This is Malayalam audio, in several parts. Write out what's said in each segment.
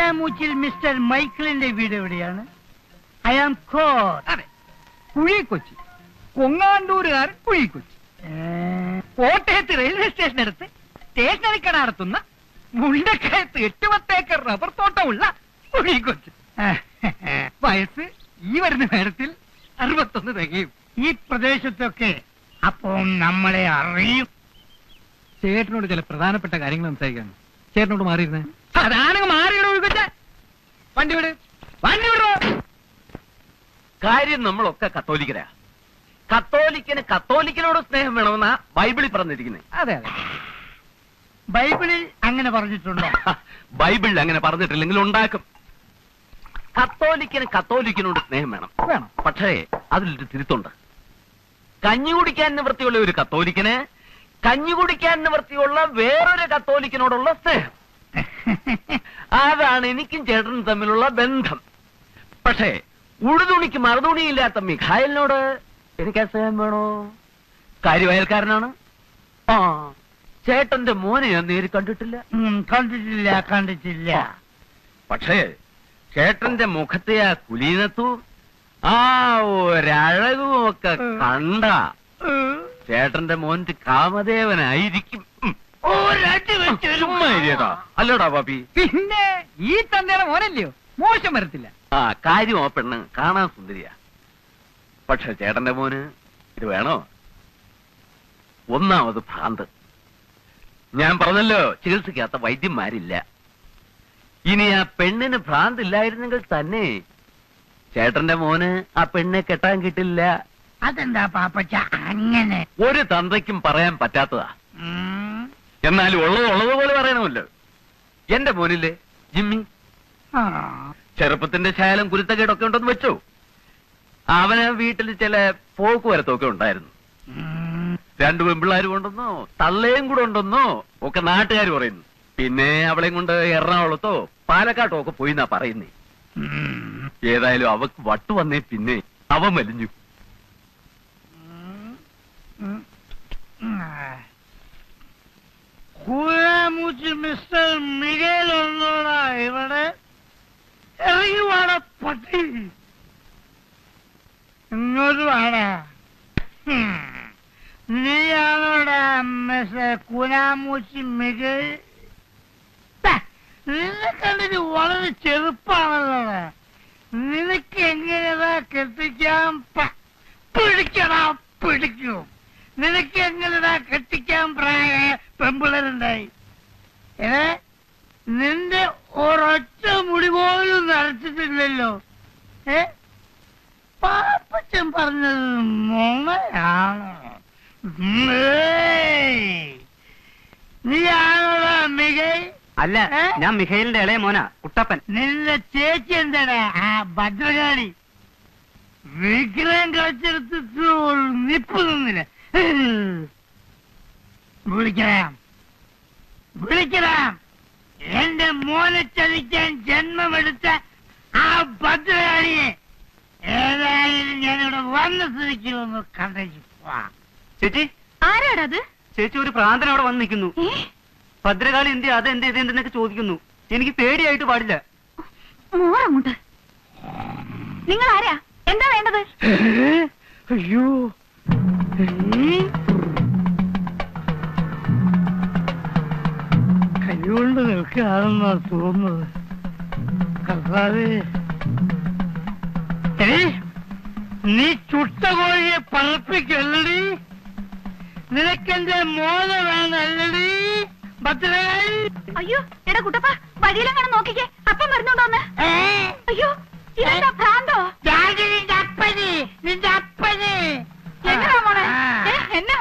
കൂനാമൂച്ചിൽ മിസ്റ്റർ മൈക്കിളിന്റെ വീട് എവിടെയാണ്? ഐ ആം കോർ. അതെ, കുഴിക്കൊച്ചി. കൊങ്ങാണ്ടൂരുകാരൻ കുഴിക്കൊച്ചി. കോട്ടയത്ത് റെയിൽവേ സ്റ്റേഷനടുത്ത് സ്റ്റേഷനറി കട നടത്തുന്ന മുണ്ടക്കയത്ത് 8 ഏക്കർ റബ്ബർ തോട്ടമുള്ള കുഴിക്കൊച്ചി. വയസ്സ് ഈ വരുന്ന നേരത്തിൽ 61 തികയും. ഈ പ്രദേശത്തൊക്കെ അപ്പം നമ്മളെ അറിയും. ചേട്ടനോട് ചില പ്രധാനപ്പെട്ട കാര്യങ്ങൾ സംസാരിക്കാണ്. ചേട്ടനോട് മാറിയിരുന്നേ. അതാണെങ്കിൽ മാറിയിടോ കൊച്ച. വണ്ടി വിട്, വണ്ടി വിടോ. കാര്യം നമ്മളൊക്കെ കത്തോലിക്കരാ. കത്തോലിക്കനോട് സ്നേഹം വേണമെന്നാ ബൈബിളിൽ പറഞ്ഞിരിക്കുന്നത്. അതെ അതെ, ബൈബിളിൽ അങ്ങനെ പറഞ്ഞിട്ടുണ്ടോ? ബൈബിളിൽ അങ്ങനെ പറഞ്ഞിട്ടില്ലെങ്കിൽ ഉണ്ടാക്കും. കത്തോലിക്കനോട് സ്നേഹം വേണം. പക്ഷേ അതിലൊരു തിരുത്തുണ്ട്. കഞ്ഞി കുടിക്കാൻ നിവൃത്തിയുള്ള ഒരു കത്തോലിക്കന് കഞ്ഞി കുടിക്കാൻ നിവൃത്തിയുള്ള വേറൊരു കത്തോലിക്കനോടുള്ള സ്നേഹം. അതാണ് എനിക്കും ചേട്ടനും തമ്മിലുള്ള ബന്ധം. പക്ഷേ ഉടുതുണിക്ക് മറുതുണിയില്ലാത്ത മിഖായലിനോട് എനിക്ക് സ്നേഹം വേണോ? കാര്യവയൽക്കാരനാണ്. ആ, ചേട്ടന്റെ മോനെ ഞാൻ നേരി കണ്ടിട്ടില്ല. കണ്ടിട്ടില്ല. പക്ഷേ ചേട്ടന്റെ മുഖത്തെ ആ കുലീനത്തും ആ ഒരഴകും ഒക്കെ കണ്ട ചേട്ടന്റെ മോന്റെ കാമദേവനായിരിക്കും. അല്ലോടാ പാപ്പി? പിന്നെ ഈ തന്തയുടെ മോനല്ലയോ, മോശം വരത്തില്ല. ആ കാര്യം ആ പെണ്ണ് കാണാൻ സുന്ദരിയാ. പക്ഷെ ചേട്ടന്റെ മോന് ഇത് വേണോ? ഒന്നാമത് ഭ്രാന്ത്. ഞാൻ പറഞ്ഞല്ലോ, ചികിത്സിക്കാത്ത വൈദ്യന്മാരില്ല. ഇനി ആ പെണ്ണിന് ഭ്രാന്തില്ലായിരുന്നെങ്കിൽ തന്നെ ചേട്ടന്റെ മോന് ആ പെണ്ണെ കെട്ടാൻ കിട്ടില്ല. അതെന്താ പാപ്പച്ച അങ്ങനെ? ഒരു തന്തയ്ക്കും പറയാൻ പറ്റാത്തതാ. എന്നാലും ഉള്ളതുപോലെ പറയണമല്ലോ. എന്റെ മോനില്ലേ ജിമ്മി, ചെറുപ്പത്തിന്റെ ശാലം കുരുത്തക്കേടൊക്കെ ഉണ്ടെന്ന് വെച്ചോ. അവന് വീട്ടിൽ ചില പോക്ക് വരത്തൊക്കെ ഉണ്ടായിരുന്നു. 2 പെൺപിള്ളേരും ഉണ്ടെന്നോ തള്ളയും കൂടെ ഉണ്ടെന്നോ ഒക്കെ നാട്ടുകാർ പറയുന്നു. പിന്നെ അവളെയും കൊണ്ട് എറണാകുളത്തോ പാലക്കാട്ടോ ഒക്കെ പോയി എന്നാ പറയുന്നേ. ഏതായാലും അവക്ക് വട്ടു വന്നേ പിന്നെ അവൻ വലിഞ്ഞു. കൂനാമൂച്ചി മിസ്റ്റർ മിഗേൽ ഒന്നോടാ ഇവിടെ? ഇറങ്ങി വാടാ പട്ടി, ഇങ്ങോട്ട് വാടാ. നീയാണോടാ മിസ്റ്റർ കൂനാമൂച്ചി മിഗേൽ? നിന്നെ കണ്ടിട്ട് വളരെ ചെറുപ്പാണല്ലോ. നിനക്ക് എങ്ങനെയാ കെട്ടിക്കാൻ പിടിക്കും? നിനക്ക് എങ്ങനെയാ കെട്ടിക്കാൻ പ്രായ പെമ്പിളരുണ്ടായി? നിന്റെ ഒരൊറ്റ മുടി പോലും നരച്ചിട്ടില്ലല്ലോ. പാപ്പച്ചൻ പറഞ്ഞത് നുണയാണോ? നീയാണോടാ മികൈ? അല്ല, ഞാൻ മിഖേലിന്റെ ഇളയ മോനാ, കുട്ടപ്പൻ. നിന്റെ ചേച്ചി എന്താണ് ആ ഭദ്രകാളി? വിഗ്രഹം കളിച്ചെടുത്തിട്ട് നിപ്പ് നിന്നില്ല. വിളിക്കണം. എന്റെ മോനെ ചതിക്കാൻ ജന്മമെടുത്ത ആ ഭദ്രകാളിയെ ഏതായാലും ഞാനിവിടെ വന്ന സ്ഥിതിക്ക് ഒന്ന് കണ്ടു. ചേച്ചി, ആരാടത്? ചേച്ചി, ഒരു പ്രാന്തൻ അവിടെ വന്ന് നിൽക്കുന്നു. ഭദ്രകാളി എന്ത് അതെന്തെന്നൊക്കെ ചോദിക്കുന്നു. എനിക്ക് പേടിയായിട്ട് പാടില്ല. മോറങ്ങോട്ട്. നിങ്ങൾ ആരാ? എന്താ വേണ്ടത്? അയ്യോ, കൈകൊണ്ട് നിൽക്കുകയാണെന്നാ തോന്നുന്നത്. കർത്താവേ, നീ ചുട്ട കോഴിയെ പറപ്പിക്കല്ലടി. നിനക്കെന്റെ മോന വേണല്ലടി ഭദ്രകാളി. അയ്യോ, എടാ കുട്ടപ്പ, വഴിയിലെങ്ങനെ നോക്കിക്കേ, അപ്പം വരുന്നുണ്ടോന്ന്. അയ്യോ, ഇതെന്താ ഭ്രാന്തോ? നിന്റെ അപ്പന് എങ്ങനാ മോളെ? എന്നാ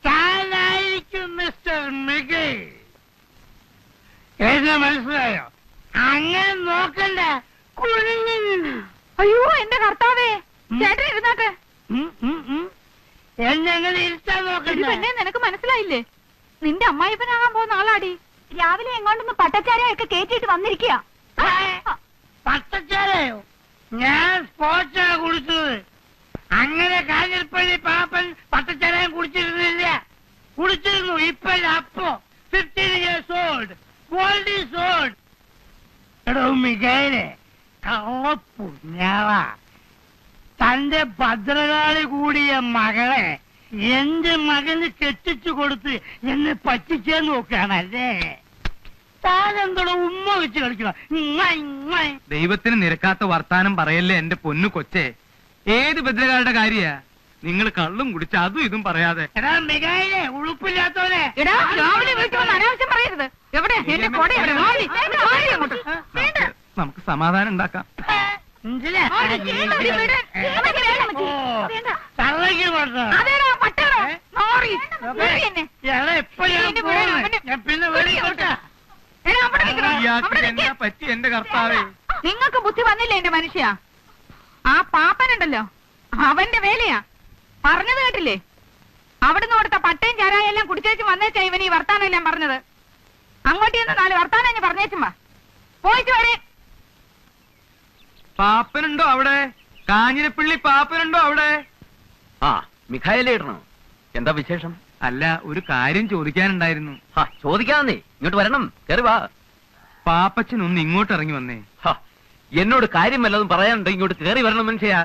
താനായിരിക്കും മിസ്റ്റർ മിഗേൽ. എന്നെ മനസ്സിലായോ? അങ്ങനെ നോക്കണ്ട. അയ്യോ, എന്റെ കർത്താവേ, ചേട്ടൻ ഇരുന്നാട്ടെ. എന്നെങ്ങനെ ഇരുത്താൻ നോക്കണ്ട. പിന്നെ നിനക്ക് മനസ്സിലായില്ലേ? നിന്റെ അമ്മായിപ്പനാകാൻ പോകുന്ന ആളാടി. രാവിലെ എങ്ങോട്ടൊന്ന് പട്ടച്ചാരയൊക്കെ കേറ്റിട്ട് വന്നിരിക്കുക. പട്ടച്ചാരയോ? ഞാൻ സ്പോർട്സാ കുടിച്ചത്. അങ്ങനെ കാഞ്ഞിരപ്പള്ളി പാപ്പൻ പട്ടച്ചാരയും കുടിച്ചിരുന്നില്ല. കുടിച്ചിരുന്നു. ഇപ്പല്ല. അപ്പോ 15 years old. Gold is old. എടോ മികേലെ കള്ളപ്പുണ്യാവ തന്റെ ഭദ്രകാളി കൂടിയ മകളെ എന്റെ മകന് കെട്ടിച്ചു കൊടുത്ത് എന്നെ പറ്റിച്ചേ നോക്കുകയാണല്ലേ. താനെന്തോടെ ഉമ്മ വെച്ച് കളിക്കണം. ദൈവത്തിന് നിരക്കാത്ത വർത്താനം പറയല്ലേ എന്റെ പൊന്നു കൊച്ചേ. ഏത് ഭദ്രകാളുടെ കാര്യ? നിങ്ങൾ കള്ളും കുടിച്ച് അതും ഇതും പറയാതെ. എടാ മികേലെ ഉളുപ്പില്ലാത്തവനെ. എടാ രാവിലെ വീട്ടിൽ വന്ന് അനാവശ്യം പറയരുത്. എവിടെ എന്റെ കൊട എവിടെ? വാടി, വാടി അങ്ങോട്ട്. വേണ്ട. നമുക്ക് സമാധാനം ഉണ്ടാക്കാം. തള്ളക്ക് പറഞ്ഞു അതേടാ പട്ടേടാ. നോറി. നോറി എന്നെ. ഞാൻ പിന്നെ വെളിക്കോട്ടെ. എടാ അവിടെ നിൽക്കണം. ഇയാൾക്ക് അവിടെ എന്നാ നിൽക്ക്. പറ്റി എന്റെ കർത്താവേ? നിങ്ങൾക്ക് ബുദ്ധി വന്നില്ലേ എന്റെ മനുഷ്യ? ആ പാപ്പനുണ്ടല്ലോ, അവന്റെ വേലയാ. പറഞ്ഞത് കേട്ടില്ലേ? അവിടുന്ന് കൊടുത്ത പട്ടയും ചാരായം എല്ലാം കുടിച്ചേച്ചും വന്നേച്ചാ ഇവൻ ഈ വർത്താനം എല്ലാം പറഞ്ഞത്. അങ്ങോട്ട് ചെന്ന് 4 വർത്താനം ഞാൻ പറഞ്ഞേച്ചും വാ. പോയിട്ട് വരെ. പാപ്പനുണ്ടോ അവിടെ? കാഞ്ഞിരപ്പള്ളി പാപ്പനുണ്ടോ അവിടെ? ആ മിഖായലേ ഇടണോ? എന്താ വിശേഷം? അല്ല, ഒരു കാര്യം ചോദിക്കാനുണ്ടായിരുന്നു. ചോദിക്കാന്നേ, ഇങ്ങോട്ട് വരണം, കയറി വാ. പാപ്പച്ചൻ ഒന്ന് ഇങ്ങോട്ട് ഇറങ്ങി വന്നേ. എന്നോട് കാര്യം വല്ലതും പറയാനുണ്ടോ? ഇങ്ങോട്ട് കയറി വരണം മനുഷ്യാ.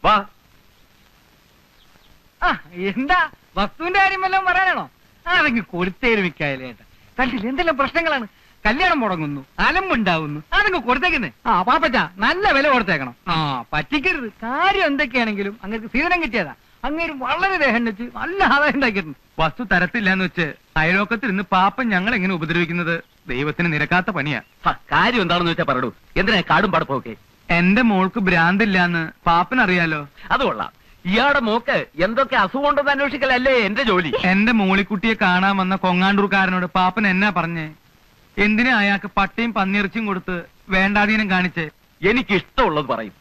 വാ. എന്താ വസ്തുവിന്റെ കാര്യം വല്ലതും പറയാനാണോ? അതെങ്കിൽ കൊടുത്തേര് മിക്കായാലേട്ടാ. കണ്ടില്ല എന്തെല്ലാം പ്രശ്നങ്ങളാണ്. കല്യാണം മുടങ്ങുന്നു, അലമ്പുണ്ടാവുന്നു, അതങ്ങ് കൊടുത്തേക്കുന്നേ. പാപ്പച്ച നല്ല വില കൊടുത്തേക്കണം. പറ്റിക്കരുത്. കാര്യം എന്തൊക്കെയാണെങ്കിലും അങ്ങനെ സീതനം കിട്ടിയതാ. അങ്ങനെ വളരെ ദേഹം വെച്ച് നല്ല ആദായം ഉണ്ടാക്കിയിരുന്നു. വസ്തു തരത്തില്ല എന്ന് വെച്ച് അയലോക്കത്തിൽ നിന്ന് പാപ്പൻ ഞങ്ങൾ എങ്ങനെ ഉപദ്രവിക്കുന്നത് ദൈവത്തിന് നിരക്കാത്ത പണിയാ. കാര്യം എന്താണെന്ന് വെച്ചാ പറയൂ. എന്തിനാ കാടും പടപ്പൊക്കെ? എന്റെ മോൾക്ക് ഭ്രാന്തില്ലാന്ന് പാപ്പനറിയാലോ. അത് കൊള്ളാം. ഇയാളുടെ മോക്ക് എന്തൊക്കെ അസുഖം ഉണ്ടെന്ന് അന്വേഷിക്കലല്ലേ എന്റെ ജോലി. എന്റെ മോളിക്കുട്ടിയെ കാണാൻ വന്ന കൊങ്ങാണ്ടൂർക്കാരനോട് പാപ്പൻ എന്നാ പറഞ്ഞേ? എന്തിനാ അയാൾക്ക് പട്ടയും പന്നിയിറച്ചിയും കൊടുത്ത് വേണ്ടാധീനം കാണിച്ചേ? എനിക്ക് ഇഷ്ടമുള്ളത് പറയും.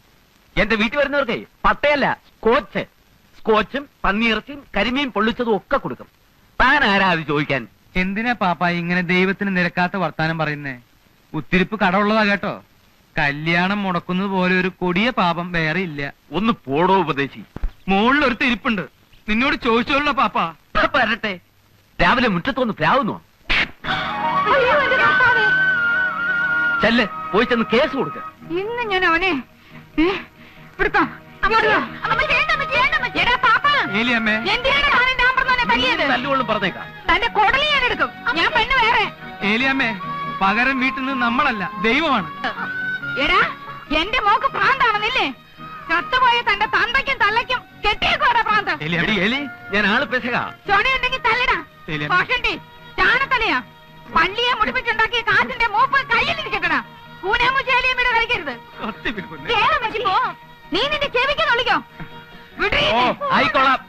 എന്റെ വീട്ടിൽ വരുന്നവർക്കേ പട്ടയല്ല, സ്കോച്ചും പന്നിയിറച്ചിയും കരിമീൻ പൊള്ളിച്ചതും ഒക്കെ കൊടുക്കും. താൻ ആരാ അത് ചോദിക്കാൻ? എന്തിനാ പാപ്പ ഇങ്ങനെ ദൈവത്തിന് നിരക്കാത്ത വർത്താനം പറയുന്നേ? ഉത്തിരിപ്പ് കടമുള്ളതാ കേട്ടോ. കല്യാണം മുടക്കുന്നത് പോലെ ഒരു കൊടിയ പാപം വേറെ ഇല്ല. ഒന്ന് പോടോ ഉപദേശി. മുകളിൽ ഒരു തിരിപ്പുണ്ട്, നിന്നോട് ചോദിച്ചോളൂ പാപ്പ. വരട്ടെ. രാവിലെ മുറ്റത്തൊന്ന് പ്രാവുന്നു. അയ്യോ എന്റെ കർത്താവേ. ചെല്ല്, പോയി ചെന്ന് കേസ് കൊടുക്ക. ഇന്ന് ഞാൻ അവനെ പിടുത്തം. എടാ പാപ്പ, ഏലിയമ്മേ, എന്തിനാണ് താനെ ഞാൻ പറഞ്ഞവനെ തല്ലിയത്? തല്ലുകൊള്ളും പറഞ്ഞേക്കാം. തന്റെ കൊടലി ഞാൻ എടുക്കും. ഞാൻ പെണ്ണ് വേറെ. ഏലിയമ്മേ, പകരം വീട്ടിൽ നിന്ന് നമ്മളല്ല ദൈവമാണ്. എടാ എന്റെ മോക്ക് ഭ്രാന്താണെന്നില്ലേ? ചത്തുപോയ തന്റെ തന്തയ്ക്കും തള്ളയ്ക്കും കെട്ടിയേക്കോടാ ഭ്രാന്ത്. എലി, ഞാൻ ആള് പെശക. ചൊണയുണ്ടെങ്കിൽ തല്ലടാ. കോഷണ്ടി ചാണത്തലയാ. പള്ളിയെ മുടിപ്പിച്ചുണ്ടാക്കിയ കാറ്റിന്റെ മൂപ്പ് കയ്യിലിരിക്കട്ടടാ. കൂനേമുചേലിയമ്മയുടെ കളിക്കരുത്. നീ നിന്റെ ചെവിക്ക് തൊള്ളിക്കോ. ആയിക്കോളാം.